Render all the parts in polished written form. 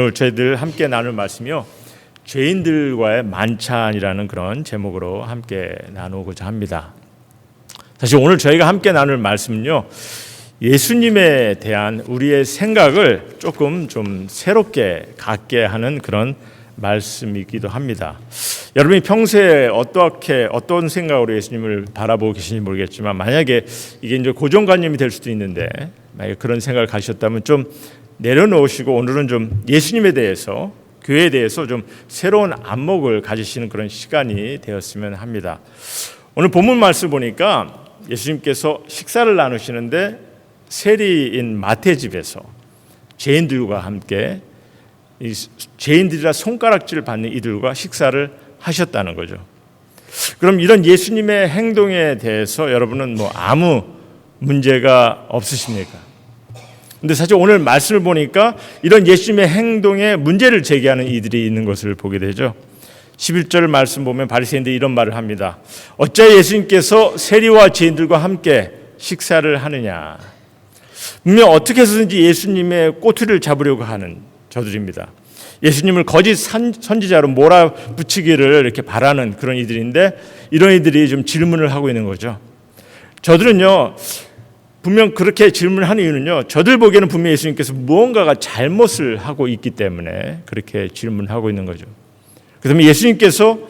오늘 저희들 함께 나눌 말씀이요, 죄인들과의 만찬이라는 그런 제목으로 함께 나누고자 합니다. 사실 오늘 저희가 함께 나눌 말씀은요, 예수님에 대한 우리의 생각을 조금 좀 새롭게 갖게 하는 그런 말씀이기도 합니다. 여러분이 평소에 어떤 생각으로 예수님을 바라보고 계신지 모르겠지만, 만약에 이게 이제 고정관념이 될 수도 있는데, 만약에 그런 생각을 가셨다면 좀 내려놓으시고 오늘은 좀 예수님에 대해서, 교회에 대해서 좀 새로운 안목을 가지시는 그런 시간이 되었으면 합니다. 오늘 본문 말씀 보니까 예수님께서 식사를 나누시는데 세리인 마태 집에서 죄인들과 함께, 이 죄인들이라 손가락질 받는 이들과 식사를 하셨다는 거죠. 그럼 이런 예수님의 행동에 대해서 여러분은 아무 문제가 없으십니까? 근데 사실 오늘 말씀을 보니까 이런 예수님의 행동에 문제를 제기하는 이들이 있는 것을 보게 되죠. 11절 말씀 보면 바리새인들이 이런 말을 합니다. 어찌하여 예수님께서 세리와 죄인들과 함께 식사를 하느냐. 분명 어떻게 해서든지 예수님의 꼬투리를 잡으려고 하는 저들입니다. 예수님을 거짓 선지자로 몰아붙이기를 이렇게 바라는 그런 이들인데, 이런 이들이 좀 질문을 하고 있는 거죠. 저들은요, 분명 그렇게 질문하는 이유는요, 저들 보기에는 분명 예수님께서 무언가가 잘못을 하고 있기 때문에 그렇게 질문하고 있는 거죠. 그다음에 예수님께서도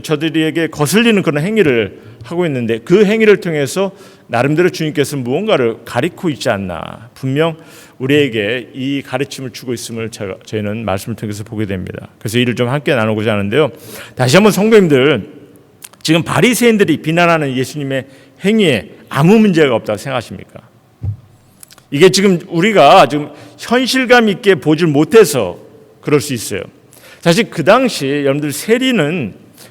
저들에게 거슬리는 그런 행위를 하고 있는데, 그 행위를 통해서 나름대로 주님께서 무언가를 가리키고 있지 않나, 분명 우리에게 이 가르침을 주고 있음을 저희는 말씀을 통해서 보게 됩니다. 그래서 이를 좀 함께 나누고자 하는데요. 다시 한번 성도님들, 지금 바리새인들이 비난하는 예수님의 행위에 아무 문제가 없다고 생각하십니까? 이게 지금 우리가 지금 현실감 있게 보질 못해서 그럴 수 있어요. 사실 그 당시 여러분들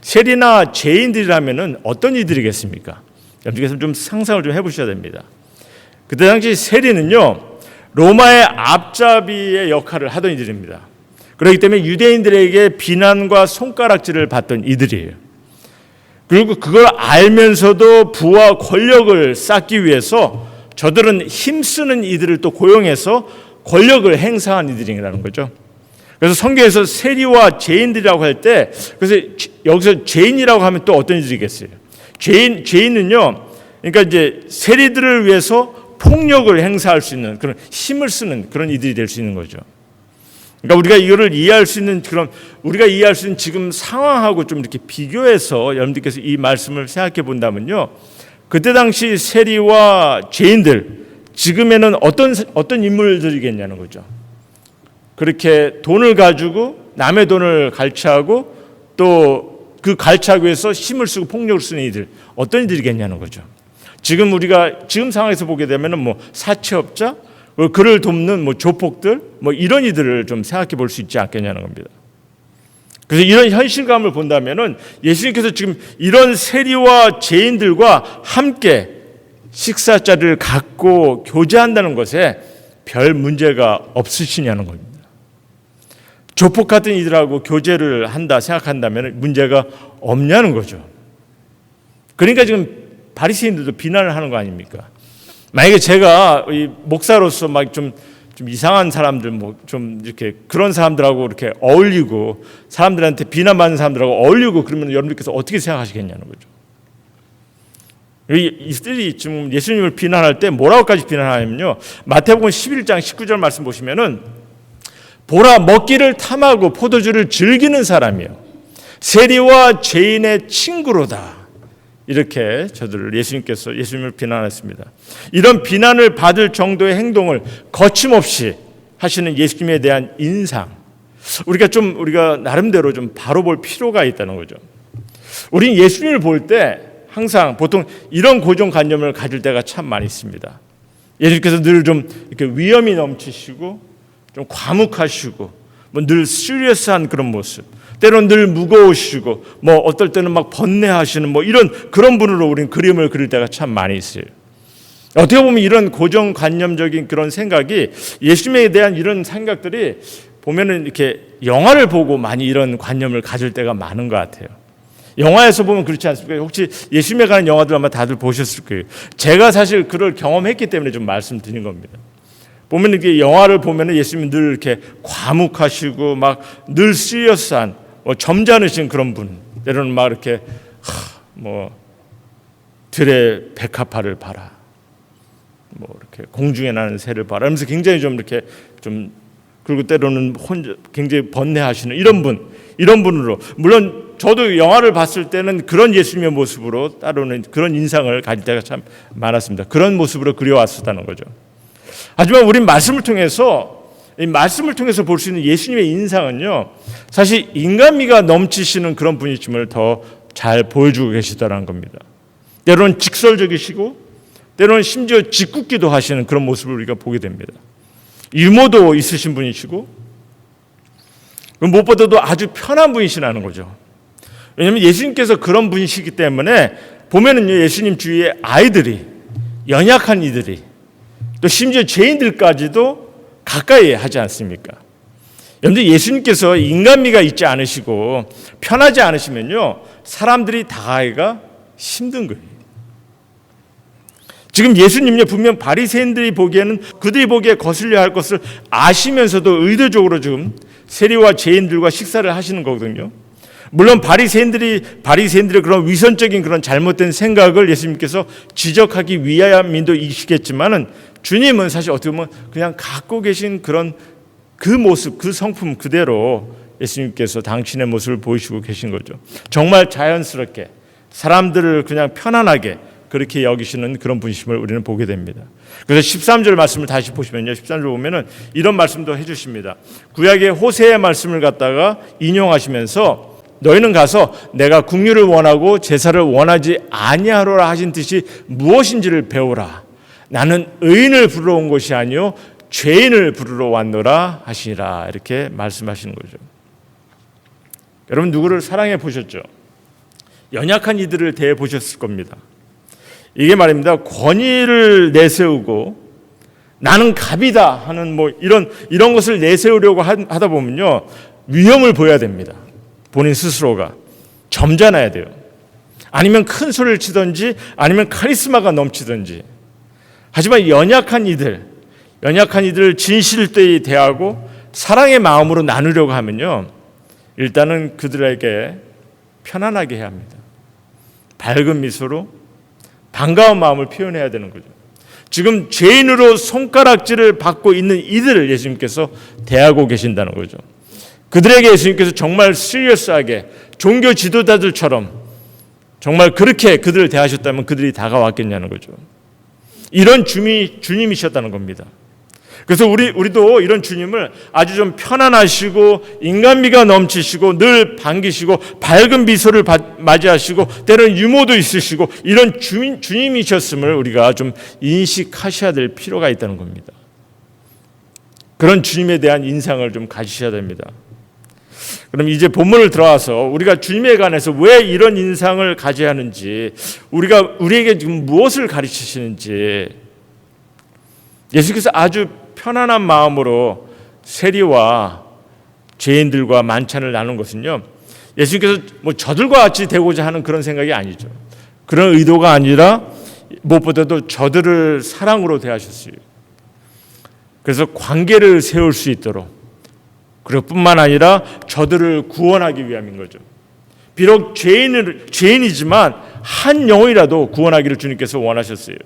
세리나 죄인들이라면은 어떤 이들이겠습니까? 여러분께서 좀 상상을 좀 해보셔야 됩니다. 그때 당시 세리는요, 로마의 앞잡이의 역할을 하던 이들입니다. 그렇기 때문에 유대인들에게 비난과 손가락질을 받던 이들이에요. 그리고 그걸 알면서도 부와 권력을 쌓기 위해서 저들은 힘쓰는 이들을 또 고용해서 권력을 행사한 이들이라는 거죠. 그래서 성경에서 세리와 죄인들이라고 할 때, 그래서 여기서 죄인이라고 하면 또 어떤 이들이겠어요? 죄인은요, 그러니까 이제 세리들을 위해서 폭력을 행사할 수 있는 그런 힘을 쓰는 그런 이들이 될 수 있는 거죠. 그러니까 우리가 이거를 이해할 수 있는 지금 상황하고 좀 이렇게 비교해서 여러분들께서 이 말씀을 생각해 본다면요, 그때 당시 세리와 죄인들, 지금에는 어떤 인물들이겠냐는 거죠. 그렇게 돈을 가지고 남의 돈을 갈취하고 또 그 갈취하기 위해서 힘을 쓰고 폭력을 쓰는 이들, 어떤 이들이겠냐는 거죠. 지금 상황에서 보게 되면은 사채업자, 그를 돕는 조폭들, 이런 이들을 좀 생각해 볼 수 있지 않겠냐는 겁니다. 그래서 이런 현실감을 본다면은 예수님께서 지금 이런 세리와 죄인들과 함께 식사 자리를 갖고 교제한다는 것에 별 문제가 없으시냐는 겁니다. 조폭 같은 이들하고 교제를 한다 생각한다면 문제가 없냐는 거죠. 그러니까 지금 바리새인들도 비난을 하는 거 아닙니까? 만약에 제가 이 목사로서 좀 이상한 사람들, 좀 이렇게 그런 사람들하고 이렇게 어울리고 사람들한테 비난받는 사람들하고 어울리고 그러면 여러분들께서 어떻게 생각하시겠냐는 거죠. 이들이 지금 예수님을 비난할 때 뭐라고까지 비난하냐면요, 마태복음 11장 19절 말씀 보시면은, 보라, 먹기를 탐하고 포도주를 즐기는 사람이요, 세리와 죄인의 친구로다. 이렇게 예수님을 비난했습니다. 이런 비난을 받을 정도의 행동을 거침없이 하시는 예수님에 대한 인상, 우리가 나름대로 좀 바로 볼 필요가 있다는 거죠. 우리는 예수님을 볼 때 항상 보통 이런 고정관념을 가질 때가 참 많이 있습니다. 예수님께서 늘 좀 이렇게 위엄이 넘치시고 좀 과묵하시고 늘 시리어스한 그런 모습, 때로는 늘 무거우시고 어떨 때는 막 번뇌하시는 그런 분으로 우리는 그림을 그릴 때가 참 많이 있어요. 어떻게 보면 이런 고정관념적인 그런 생각이, 예수님에 대한 이런 생각들이 보면은 이렇게 영화를 보고 많이 이런 관념을 가질 때가 많은 것 같아요. 영화에서 보면 그렇지 않습니까? 혹시 예수님에 관한 영화들 아마 다들 보셨을 거예요. 제가 사실 그걸 경험했기 때문에 좀 말씀드린 겁니다. 보면 이게 영화를 보면은 예수님이 늘 이렇게 과묵하시고 막 늘 시리어스한 점잖으신 그런 분. 때로는 막 이렇게 들의 백합화를 봐라. 이렇게 공중에 나는 새를 봐라. 하면서 굉장히 좀 이렇게 좀 그리고 때로는 혼자 굉장히 번뇌하시는 이런 분으로 물론 저도 영화를 봤을 때는 그런 예수님의 모습으로 따로는 그런 인상을 가질 때가 참 많았습니다. 그런 모습으로 그려왔었다는 거죠. 하지만 우린 말씀을 통해서 볼 수 있는 예수님의 인상은요, 사실 인간미가 넘치시는 그런 분이심을 더 잘 보여주고 계시다는 겁니다. 때로는 직설적이시고 때로는 심지어 짓궂기도 하시는 그런 모습을 우리가 보게 됩니다. 유머도 있으신 분이시고 무엇보다도 아주 편한 분이시라는 거죠. 왜냐하면 예수님께서 그런 분이시기 때문에 보면은요, 예수님 주위에 아이들이, 연약한 이들이, 또 심지어 죄인들까지도 가까이 하지 않습니까? 여러분들, 예수님께서 인간미가 있지 않으시고 편하지 않으시면요, 사람들이 다가가기가 힘든 거예요. 지금 예수님요, 분명 바리새인들이 보기에는 그들이 보기에 거슬려 할 것을 아시면서도 의도적으로 지금 세리와 죄인들과 식사를 하시는 거거든요. 물론 바리새인들의 그런 위선적인 그런 잘못된 생각을 예수님께서 지적하기 위함도 이시겠지만은 주님은 사실 어떻게 보면 그냥 갖고 계신 그런 그 모습, 그 성품 그대로 예수님께서 당신의 모습을 보이시고 계신 거죠. 정말 자연스럽게 사람들을 그냥 편안하게 그렇게 여기시는 그런 분이심을 우리는 보게 됩니다. 그래서 13절 말씀을 다시 보시면요, 13절 보면은 이런 말씀도 해주십니다. 구약의 호세의 말씀을 갖다가 인용하시면서 너희는 가서 내가 긍휼을 원하고 제사를 원하지 아니하노라 하신 뜻이 무엇인지를 배우라. 나는 의인을 부르러 온 것이 아니요 죄인을 부르러 왔노라 하시니라. 이렇게 말씀하시는 거죠. 여러분, 누구를 사랑해 보셨죠? 연약한 이들을 대해 보셨을 겁니다. 이게 말입니다, 권위를 내세우고 나는 갑이다 하는 이런 것을 내세우려고 하다 보면요, 위험을 보여야 됩니다. 본인 스스로가 점잖아야 돼요. 아니면 큰 소리를 치든지 아니면 카리스마가 넘치든지. 하지만 연약한 이들을 진실되이 대하고 사랑의 마음으로 나누려고 하면요, 일단은 그들에게 편안하게 해야 합니다. 밝은 미소로 반가운 마음을 표현해야 되는 거죠. 지금 죄인으로 손가락질을 받고 있는 이들을 예수님께서 대하고 계신다는 거죠. 그들에게 예수님께서 정말 시리어스하게 종교 지도자들처럼 정말 그렇게 그들을 대하셨다면 그들이 다가왔겠냐는 거죠. 이런 주님이셨다는 겁니다. 그래서 우리도 이런 주님을 아주 좀 편안하시고 인간미가 넘치시고 늘 반기시고 밝은 미소를 맞이하시고 때로는 유머도 있으시고 이런 주님이셨음을 우리가 좀 인식하셔야 될 필요가 있다는 겁니다. 그런 주님에 대한 인상을 좀 가지셔야 됩니다. 그럼 이제 본문을 들어와서 우리가 주님에 관해서 왜 이런 인상을 가져야 하는지, 우리에게 지금 무엇을 가르치시는지, 예수께서 아주 편안한 마음으로 세리와 죄인들과 만찬을 나눈 것은요, 예수님께서 저들과 같이 되고자 하는 그런 생각이 아니죠. 그런 의도가 아니라 무엇보다도 저들을 사랑으로 대하셨어요. 그래서 관계를 세울 수 있도록, 그리고 뿐만 아니라 저들을 구원하기 위함인 거죠. 비록 죄인이지만 한 영혼이라도 구원하기를 주님께서 원하셨어요.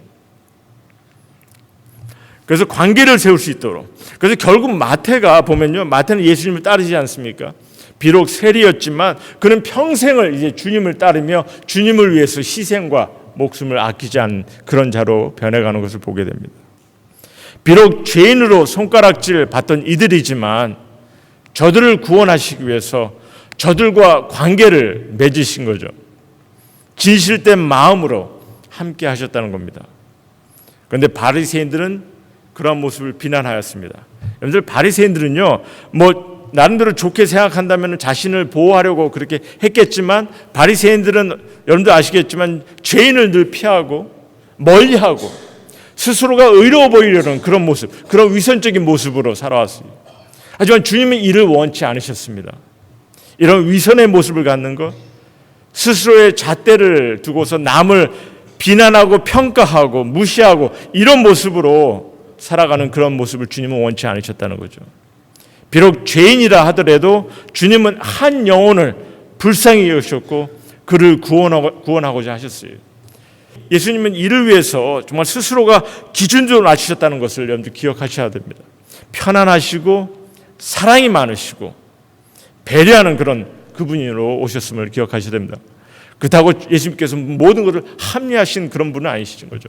그래서 관계를 세울 수 있도록. 그래서 결국 마태가 보면요, 마태는 예수님을 따르지 않습니까? 비록 세리였지만 그는 평생을 이제 주님을 따르며 주님을 위해서 희생과 목숨을 아끼지 않은 그런 자로 변해가는 것을 보게 됩니다. 비록 죄인으로 손가락질 받던 이들이지만 저들을 구원하시기 위해서 저들과 관계를 맺으신 거죠. 진실된 마음으로 함께 하셨다는 겁니다. 그런데 바리새인들은 그런 모습을 비난하였습니다. 여러분들, 바리새인들은요, 나름대로 좋게 생각한다면 자신을 보호하려고 그렇게 했겠지만, 바리새인들은 여러분들 아시겠지만 죄인을 늘 피하고 멀리하고 스스로가 의로워 보이려는 그런 모습, 그런 위선적인 모습으로 살아왔습니다. 하지만 주님은 이를 원치 않으셨습니다. 이런 위선의 모습을 갖는 것, 스스로의 잣대를 두고서 남을 비난하고 평가하고 무시하고 이런 모습으로 살아가는 그런 모습을 주님은 원치 않으셨다는 거죠. 비록 죄인이라 하더라도 주님은 한 영혼을 불쌍히 여기셨고 그를 구원하고자 하셨어요. 예수님은 이를 위해서 정말 스스로가 기준으로 낮추셨다는 것을 여러분들 기억하셔야 됩니다. 편안하시고 사랑이 많으시고 배려하는 그런 그분으로 오셨음을 기억하셔야 됩니다. 그렇다고 예수님께서 모든 것을 합리하신 그런 분은 아니시는 거죠.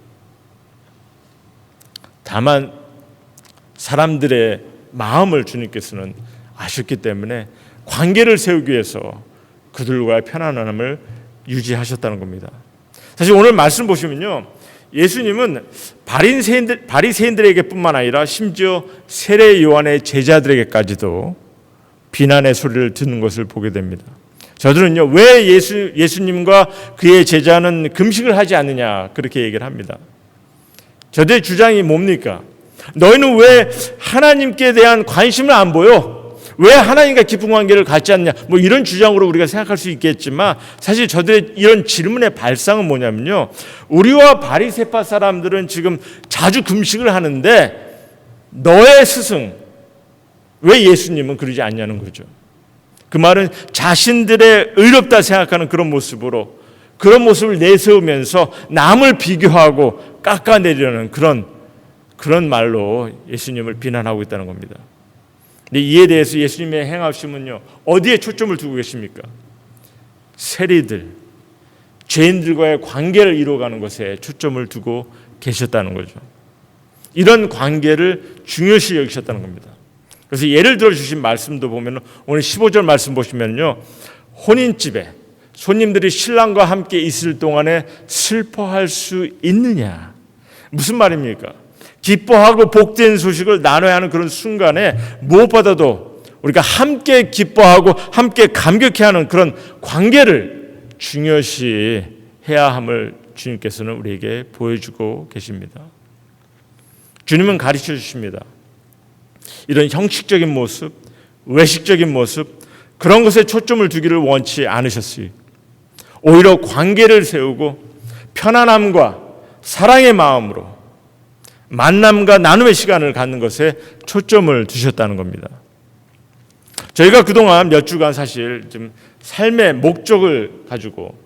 다만 사람들의 마음을 주님께서는 아셨기 때문에 관계를 세우기 위해서 그들과의 편안함을 유지하셨다는 겁니다. 사실 오늘 말씀 보시면요, 예수님은 바리새인들에게뿐만 아니라 심지어 세례 요한의 제자들에게까지도 비난의 소리를 듣는 것을 보게 됩니다. 저들은요, 왜 예수님과 그의 제자는 금식을 하지 않느냐 그렇게 얘기를 합니다. 저들의 주장이 뭡니까? 너희는 왜 하나님께 대한 관심을 안 보여? 왜 하나님과 깊은 관계를 갖지 않냐? 뭐 이런 주장으로 우리가 생각할 수 있겠지만 사실 저들의 이런 질문의 발상은 뭐냐면요, 우리와 바리새파 사람들은 지금 자주 금식을 하는데 너의 스승 왜 예수님은 그러지 않냐는 거죠. 그 말은 자신들의 의롭다 생각하는 그런 모습으로, 그런 모습을 내세우면서 남을 비교하고 깎아내리려는 그런 말로 예수님을 비난하고 있다는 겁니다. 근데 이에 대해서 예수님의 행하심은요, 어디에 초점을 두고 계십니까? 세리들, 죄인들과의 관계를 이루어가는 것에 초점을 두고 계셨다는 거죠. 이런 관계를 중요시 여기셨다는 겁니다. 그래서 예를 들어 주신 말씀도 보면 오늘 15절 말씀 보시면요, 혼인집에 손님들이 신랑과 함께 있을 동안에 슬퍼할 수 있느냐? 무슨 말입니까? 기뻐하고 복된 소식을 나눠야 하는 그런 순간에 무엇보다도 우리가 함께 기뻐하고 함께 감격해하는 그런 관계를 중요시 해야 함을 주님께서는 우리에게 보여주고 계십니다. 주님은 가르쳐 주십니다. 이런 형식적인 모습, 외식적인 모습, 그런 것에 초점을 두기를 원치 않으셨어요. 오히려 관계를 세우고 편안함과 사랑의 마음으로 만남과 나눔의 시간을 갖는 것에 초점을 두셨다는 겁니다. 저희가 그동안 몇 주간 사실 좀 삶의 목적을 가지고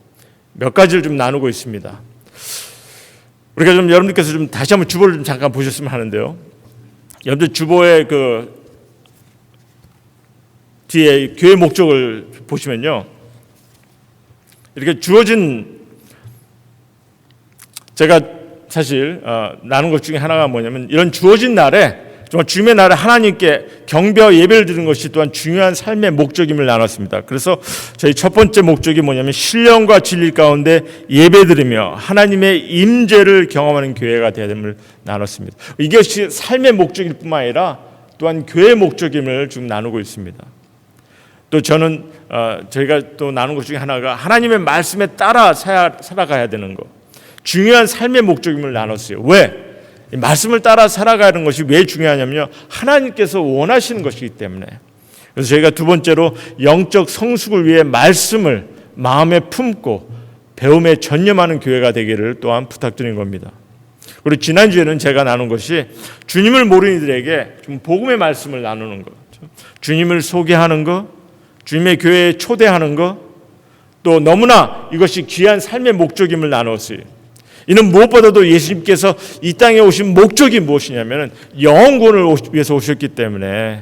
몇 가지를 좀 나누고 있습니다. 우리가 좀 여러분들께서 좀 다시 한번 주보를 좀 잠깐 보셨으면 하는데요. 여러분들 주보의 그 뒤에 교회 목적을 보시면요, 이렇게 주어진, 제가 사실 나눈 것 중에 하나가 뭐냐면, 이런 주어진 날에 정말 주님의 날에 하나님께 경배와 예배를 드리는 것이 또한 중요한 삶의 목적임을 나눴습니다. 그래서 저희 첫 번째 목적이 뭐냐면 신령과 진리 가운데 예배드리며 하나님의 임재를 경험하는 교회가 되어야 됨을 나눴습니다. 이것이 삶의 목적일 뿐만 아니라 또한 교회의 목적임을 지금 나누고 있습니다. 또 저는 저희가 또 나눈 것 중에 하나가 하나님의 말씀에 따라 살아가야 되는 것, 중요한 삶의 목적임을 나눴어요. 왜? 말씀을 따라 살아가는 것이 왜 중요하냐면요, 하나님께서 원하시는 것이기 때문에. 그래서 저희가 두 번째로 영적 성숙을 위해 말씀을 마음에 품고 배움에 전념하는 교회가 되기를 또한 부탁드린 겁니다. 그리고 지난주에는 제가 나눈 것이 주님을 모르는 이들에게 좀 복음의 말씀을 나누는 것, 주님을 소개하는 것, 주님의 교회에 초대하는 것, 또 너무나 이것이 귀한 삶의 목적임을 나눴어요. 이는 무엇보다도 예수님께서 이 땅에 오신 목적이 무엇이냐면 영혼구원을 위해서 오셨기 때문에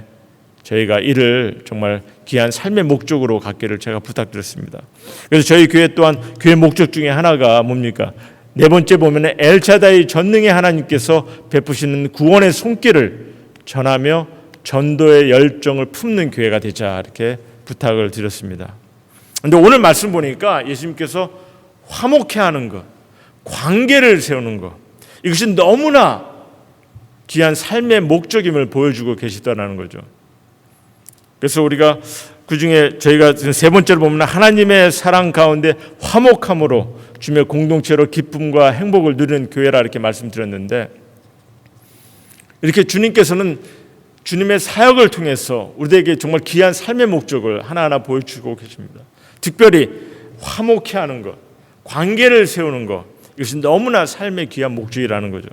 저희가 이를 정말 귀한 삶의 목적으로 갖기를 제가 부탁드렸습니다. 그래서 저희 교회 또한 교회 목적 중에 하나가 뭡니까? 네 번째 보면 엘샤다이 전능의 하나님께서 베푸시는 구원의 손길을 전하며 전도의 열정을 품는 교회가 되자, 이렇게 부탁을 드렸습니다. 그런데 오늘 말씀 보니까 예수님께서 화목해하는 것, 관계를 세우는 것, 이것이 너무나 귀한 삶의 목적임을 보여주고 계시다는 거죠. 그래서 우리가 그중에 저희가 세 번째로 보면 하나님의 사랑 가운데 화목함으로 주님의 공동체로 기쁨과 행복을 누리는 교회라 이렇게 말씀드렸는데, 이렇게 주님께서는 주님의 사역을 통해서 우리에게 정말 귀한 삶의 목적을 하나하나 보여주고 계십니다. 특별히 화목해하는 것, 관계를 세우는 것, 이것이 너무나 삶의 귀한 목적이라는 거죠.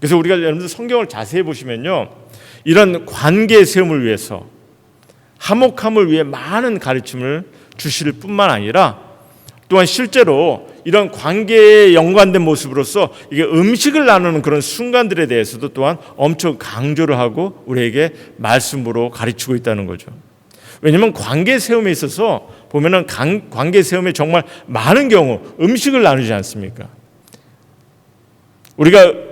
그래서 우리가 여러분들 성경을 자세히 보시면요, 이런 관계 세움을 위해서, 화목함을 위해 많은 가르침을 주실 뿐만 아니라 또한 실제로 이런 관계에 연관된 모습으로서 이게 음식을 나누는 그런 순간들에 대해서도 또한 엄청 강조를 하고 우리에게 말씀으로 가르치고 있다는 거죠. 왜냐하면 관계 세움에 있어서 보면은 관계 세움에 정말 많은 경우 음식을 나누지 않습니까? 우리가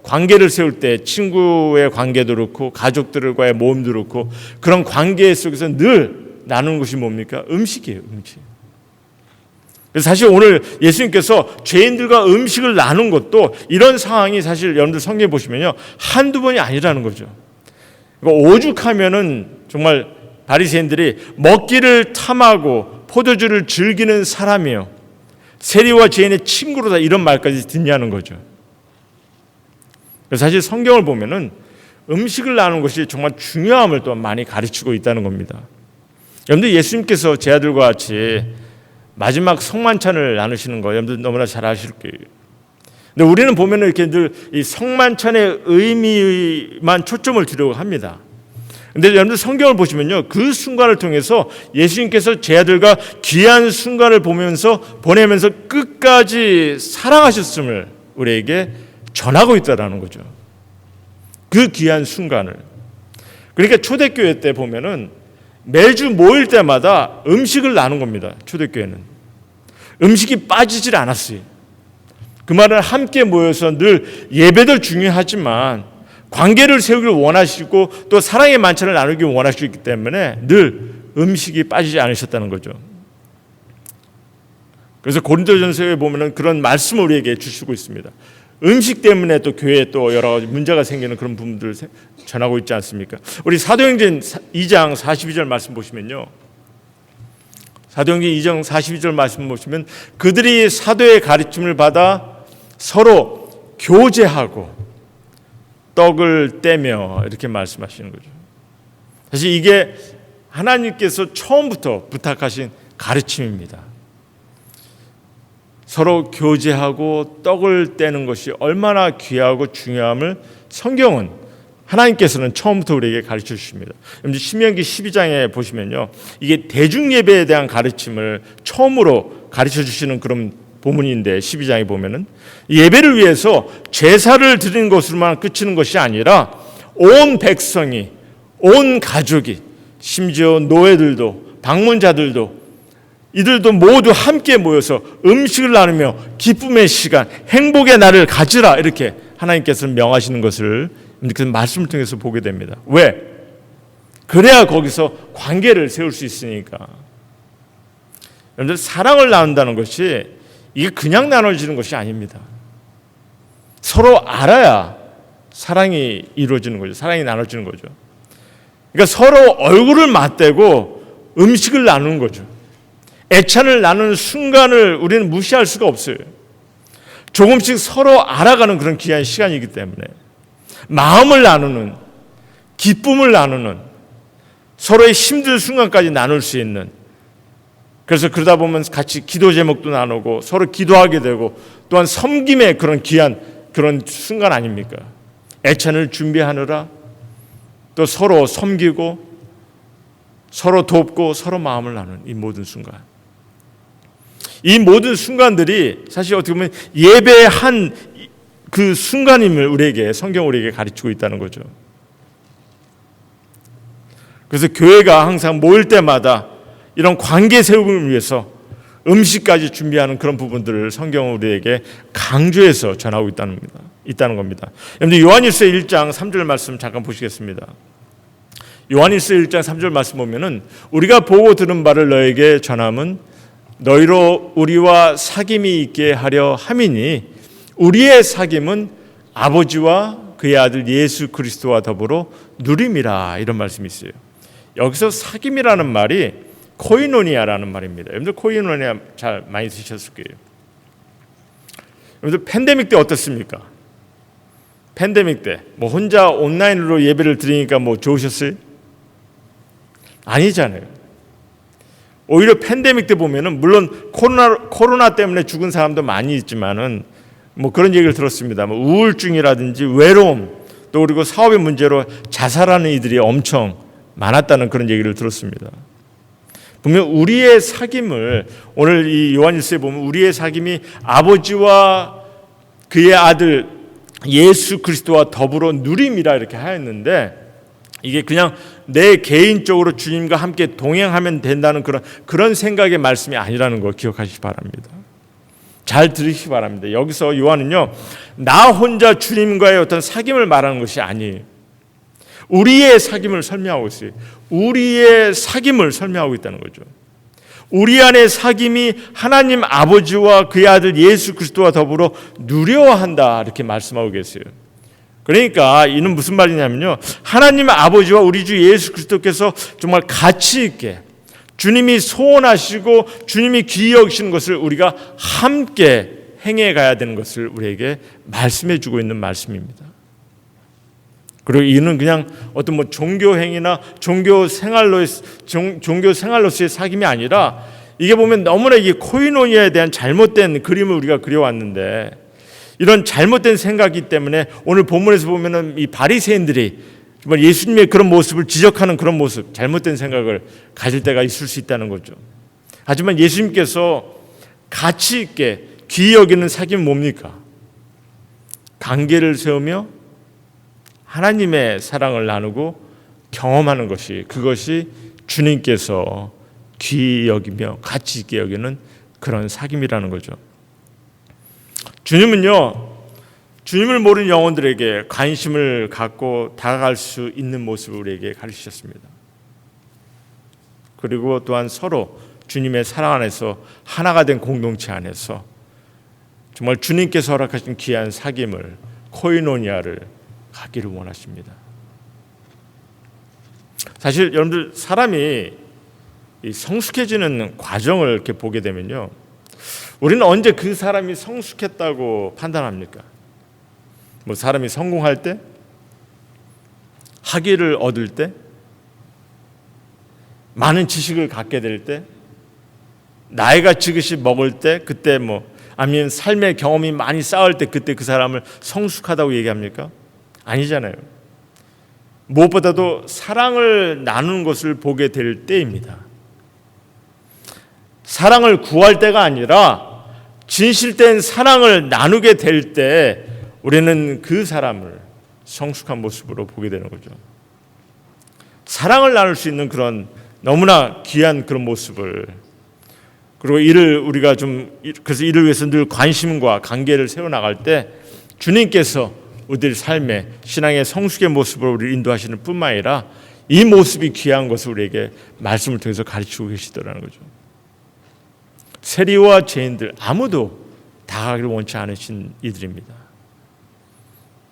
관계를 세울 때 친구의 관계도 그렇고 가족들과의 모임도 그렇고 그런 관계 속에서 늘 나누는 것이 뭡니까? 음식이에요. 음식. 그래서 사실 오늘 예수님께서 죄인들과 음식을 나눈 것도 이런 상황이 사실 여러분들 성경에 보시면요, 한두 번이 아니라는 거죠. 오죽하면은 정말 바리새인들이 먹기를 탐하고 포도주를 즐기는 사람이요, 세리와 죄인의 친구로다, 이런 말까지 듣냐는 거죠. 사실 성경을 보면은 음식을 나누는 것이 정말 중요함을 또한 많이 가르치고 있다는 겁니다. 여러분들 예수님께서 제 아들과 같이 마지막 성만찬을 나누시는 거 여러분들 너무나 잘 아실 거예요. 근데 우리는 보면은 이렇게 늘 이 성만찬의 의미만 초점을 두려고 합니다. 근데 여러분들 성경을 보시면요, 그 순간을 통해서 예수님께서 제 아들과 귀한 순간을 보내면서 끝까지 사랑하셨음을 우리에게 전하고 있다라는 거죠. 그 귀한 순간을. 그러니까 초대교회 때 보면은 매주 모일 때마다 음식을 나눈 겁니다. 초대교회는 음식이 빠지질 않았어요. 그 말은 함께 모여서 늘 예배도 중요하지만 관계를 세우길 원하시고 또 사랑의 만찬을 나누기 원하시기 때문에 늘 음식이 빠지지 않으셨다는 거죠. 그래서 고린도전서에 보면은 그런 말씀을 우리에게 주시고 있습니다. 음식 때문에 또 교회에 또 여러 가지 문제가 생기는 그런 부분들을 전하고 있지 않습니까? 우리 사도행전 2장 42절 말씀 보시면요, 사도행전 2장 42절 말씀 보시면 그들이 사도의 가르침을 받아 서로 교제하고 떡을 떼며 이렇게 말씀하시는 거죠. 사실 이게 하나님께서 처음부터 부탁하신 가르침입니다. 서로 교제하고 떡을 떼는 것이 얼마나 귀하고 중요함을 성경은, 하나님께서는 처음부터 우리에게 가르쳐 주십니다. 신명기 12장에 보시면요, 이게 대중예배에 대한 가르침을 처음으로 가르쳐 주시는 그런 본문인데, 12장에 보면은 예배를 위해서 제사를 드리는 것으로만 그치는 것이 아니라 온 백성이, 온 가족이, 심지어 노예들도 방문자들도 이들도 모두 함께 모여서 음식을 나누며 기쁨의 시간, 행복의 날을 가지라, 이렇게 하나님께서 명하시는 것을 그 말씀을 통해서 보게 됩니다. 왜? 그래야 거기서 관계를 세울 수 있으니까. 여러분들, 사랑을 나눈다는 것이 이게 그냥 나눠지는 것이 아닙니다. 서로 알아야 사랑이 이루어지는 거죠. 사랑이 나눠지는 거죠. 그러니까 서로 얼굴을 맞대고 음식을 나누는 거죠. 애찬을 나누는 순간을 우리는 무시할 수가 없어요. 조금씩 서로 알아가는 그런 귀한 시간이기 때문에 마음을 나누는, 기쁨을 나누는, 서로의 힘든 순간까지 나눌 수 있는, 그래서 그러다 보면 같이 기도 제목도 나누고 서로 기도하게 되고 또한 섬김의 그런 귀한 그런 순간 아닙니까? 애찬을 준비하느라 또 서로 섬기고 서로 돕고 서로 마음을 나누는 이 모든 순간, 이 모든 순간들이 사실 어떻게 보면 예배의 한 그 순간임을 우리에게, 성경 우리에게 가르치고 있다는 거죠. 그래서 교회가 항상 모일 때마다 이런 관계 세움을 위해서 음식까지 준비하는 그런 부분들을 성경은 우리에게 강조해서 전하고 있다는 겁니다. 여러분들 요한일서 1장 3절 말씀 잠깐 보시겠습니다. 요한일서 1장 3절 말씀 보면은 우리가 보고 들은 바를 너에게 전함은 너희로 우리와 사귐이 있게 하려 함이니 우리의 사귐은 아버지와 그의 아들 예수 그리스도와 더불어 누림이라, 이런 말씀이 있어요. 여기서 사귐이라는 말이 코이노니아라는 말입니다. 여러분들 코이노니아 잘 많이 드셨을 거예요. 여러분들 팬데믹 때 어떻습니까? 팬데믹 때 뭐 혼자 온라인으로 예배를 드리니까 뭐 좋으셨어요? 아니잖아요. 오히려 팬데믹 때 보면은 물론 코로나 때문에 죽은 사람도 많이 있지만은 뭐 그런 얘기를 들었습니다. 뭐 우울증이라든지 외로움, 또 그리고 사업의 문제로 자살하는 이들이 엄청 많았다는 그런 얘기를 들었습니다. 분명 우리의 사귐을 오늘 이 요한일서에 보면 우리의 사귐이 아버지와 그의 아들 예수 그리스도와 더불어 누림이라 이렇게 하였는데, 이게 그냥 내 개인적으로 주님과 함께 동행하면 된다는 그런 생각의 말씀이 아니라는 거 기억하시기 바랍니다. 잘 들으시기 바랍니다. 여기서 요한은요, 나 혼자 주님과의 어떤 사귐을 말하는 것이 아니에요. 우리의 사귐을 설명하고 있어요. 우리의 사귐을 설명하고 있다는 거죠. 우리 안의 사귐이 하나님 아버지와 그의 아들 예수 그리스도와 더불어 누려야 한다, 이렇게 말씀하고 계세요. 그러니까 이는 무슨 말이냐면요, 하나님 아버지와 우리 주 예수 그리스도께서 정말 가치 있게 주님이 소원하시고 주님이 귀히 여기시는 것을 우리가 함께 행해 가야 되는 것을 우리에게 말씀해 주고 있는 말씀입니다. 그리고 이는 그냥 어떤 뭐 종교 행위나 종교 생활로서의 사귐이 아니라, 이게 보면 너무나 이게 코이노니아에 대한 잘못된 그림을 우리가 그려왔는데, 이런 잘못된 생각이기 때문에 오늘 본문에서 보면은 이 바리새인들이 정말 예수님의 그런 모습을 지적하는 그런 모습, 잘못된 생각을 가질 때가 있을 수 있다는 거죠. 하지만 예수님께서 가치 있게 귀히 여기는 사귐은 뭡니까? 관계를 세우며 하나님의 사랑을 나누고 경험하는 것이, 그것이 주님께서 귀히 여기며 가치 있게 여기는 그런 사귐이라는 거죠. 주님은요, 주님을 모르는 영혼들에게 관심을 갖고 다가갈 수 있는 모습을 우리에게 가르치셨습니다. 그리고 또한 서로 주님의 사랑 안에서 하나가 된 공동체 안에서 정말 주님께서 허락하신 귀한 사귐을, 코이노니아를 갖기를 원하십니다. 사실 여러분들, 사람이 성숙해지는 과정을 이렇게 보게 되면요, 우리는 언제 그 사람이 성숙했다고 판단합니까? 뭐 사람이 성공할 때, 학위를 얻을 때, 많은 지식을 갖게 될 때, 나이가 지긋이 먹을 때, 그때 뭐 아니면 삶의 경험이 많이 쌓을 때, 그때 그 사람을 성숙하다고 얘기합니까? 아니잖아요. 무엇보다도 사랑을 나누는 것을 보게 될 때입니다. 사랑을 구할 때가 아니라 진실된 사랑을 나누게 될 때 우리는 그 사람을 성숙한 모습으로 보게 되는 거죠. 사랑을 나눌 수 있는 그런 너무나 귀한 그런 모습을, 그리고 이를 우리가 그래서 이를 위해서 늘 관심과 관계를 세워나갈 때 주님께서 우리들 삶의 신앙의 성숙의 모습으로 우리를 인도하시는 뿐만 아니라 이 모습이 귀한 것을 우리에게 말씀을 통해서 가르치고 계시더라는 거죠. 세리와 죄인들 아무도 다가가기를 원치 않으신 이들입니다.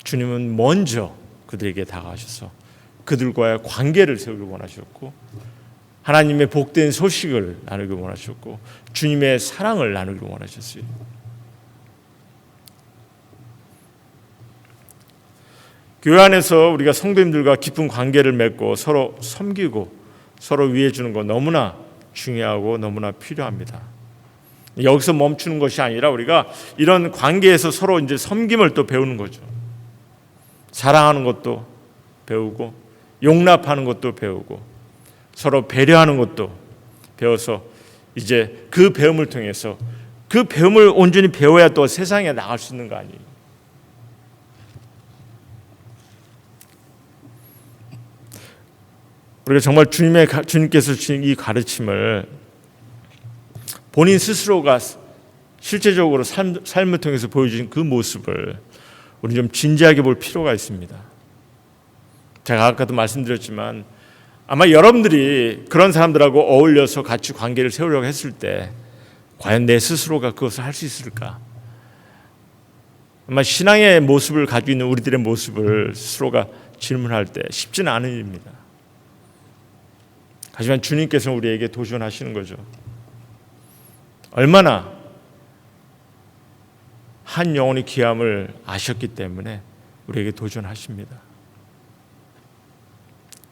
주님은 먼저 그들에게 다가가셔서 그들과의 관계를 세우길 원하셨고, 하나님의 복된 소식을 나누길 원하셨고, 주님의 사랑을 나누길 원하셨어요. 교회 안에서 우리가 성도님들과 깊은 관계를 맺고 서로 섬기고 서로 위해 주는 거 너무나 중요하고 너무나 필요합니다. 여기서 멈추는 것이 아니라 우리가 이런 관계에서 서로 이제 섬김을 또 배우는 거죠. 사랑하는 것도 배우고 용납하는 것도 배우고 서로 배려하는 것도 배워서 이제 그 배움을 통해서 그 배움을 온전히 배워야 또 세상에 나갈 수 있는 거 아니에요. 우리가 정말 주님께서 주신 이 가르침을 본인 스스로가 실제적으로 삶을 통해서 보여주신 그 모습을 우리 좀 진지하게 볼 필요가 있습니다. 제가 아까도 말씀드렸지만 아마 여러분들이 그런 사람들하고 어울려서 같이 관계를 세우려고 했을 때 과연 내 스스로가 그것을 할 수 있을까? 아마 신앙의 모습을 가지고 있는 우리들의 모습을 스스로가 질문할 때 쉽지는 않은 일입니다. 하지만 주님께서는 우리에게 도전하시는 거죠. 얼마나 한 영혼의 귀함을 아셨기 때문에 우리에게 도전하십니다.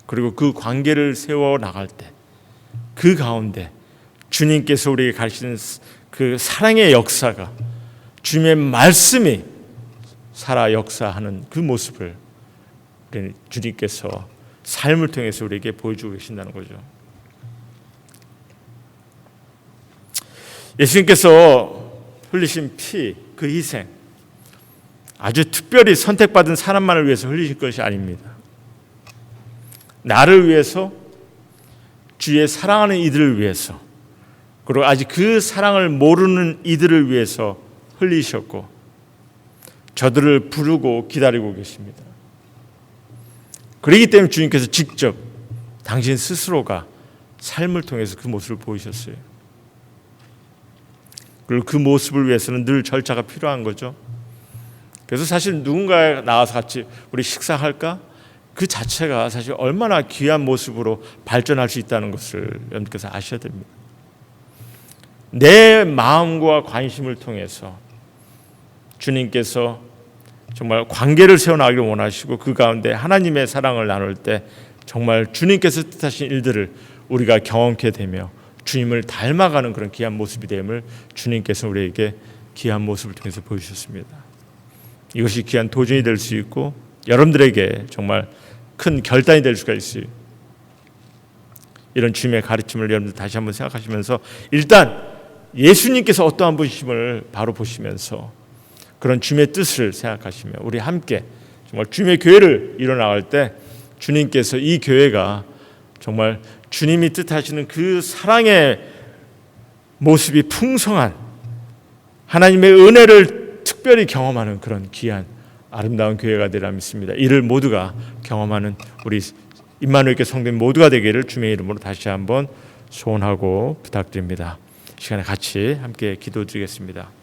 그리고 그 관계를 세워 나갈 때 그 가운데 주님께서 우리에게 가르치는 그 사랑의 역사가 주님의 말씀이 살아 역사하는 그 모습을 주님께서 삶을 통해서 우리에게 보여주고 계신다는 거죠. 예수님께서 흘리신 피, 그 희생, 아주 특별히 선택받은 사람만을 위해서 흘리신 것이 아닙니다. 나를 위해서, 주의 사랑하는 이들을 위해서, 그리고 아직 그 사랑을 모르는 이들을 위해서 흘리셨고 저들을 부르고 기다리고 계십니다. 그렇기 때문에 주님께서 직접 당신 스스로가 삶을 통해서 그 모습을 보이셨어요. 그리고 그 모습을 위해서는 늘 절차가 필요한 거죠. 그래서 사실 누군가 나와서 같이 우리 식사할까? 그 자체가 사실 얼마나 귀한 모습으로 발전할 수 있다는 것을 여러분께서 아셔야 됩니다. 내 마음과 관심을 통해서 주님께서 정말 관계를 세워나가기를 원하시고 그 가운데 하나님의 사랑을 나눌 때 정말 주님께서 뜻하신 일들을 우리가 경험케 되며 주님을 닮아가는 그런 귀한 모습이 됨을 주님께서 우리에게 귀한 모습을 통해서 보여주셨습니다. 이것이 귀한 도전이 될 수 있고 여러분들에게 정말 큰 결단이 될 수가 있어요. 이런 주님의 가르침을 여러분들 다시 한번 생각하시면서 일단 예수님께서 어떠한 분이심을 바로 보시면서 그런 주님의 뜻을 생각하시며 우리 함께 정말 주님의 교회를 이뤄나갈 때 주님께서 이 교회가 정말 주님이 뜻하시는 그 사랑의 모습이 풍성한 하나님의 은혜를 특별히 경험하는 그런 귀한 아름다운 교회가 되리라 믿습니다. 이를 모두가 경험하는 우리 임마누엘 교회 성도님 모두가 되기를 주님의 이름으로 다시 한번 소원하고 부탁드립니다. 이 시간에 같이 함께 기도드리겠습니다.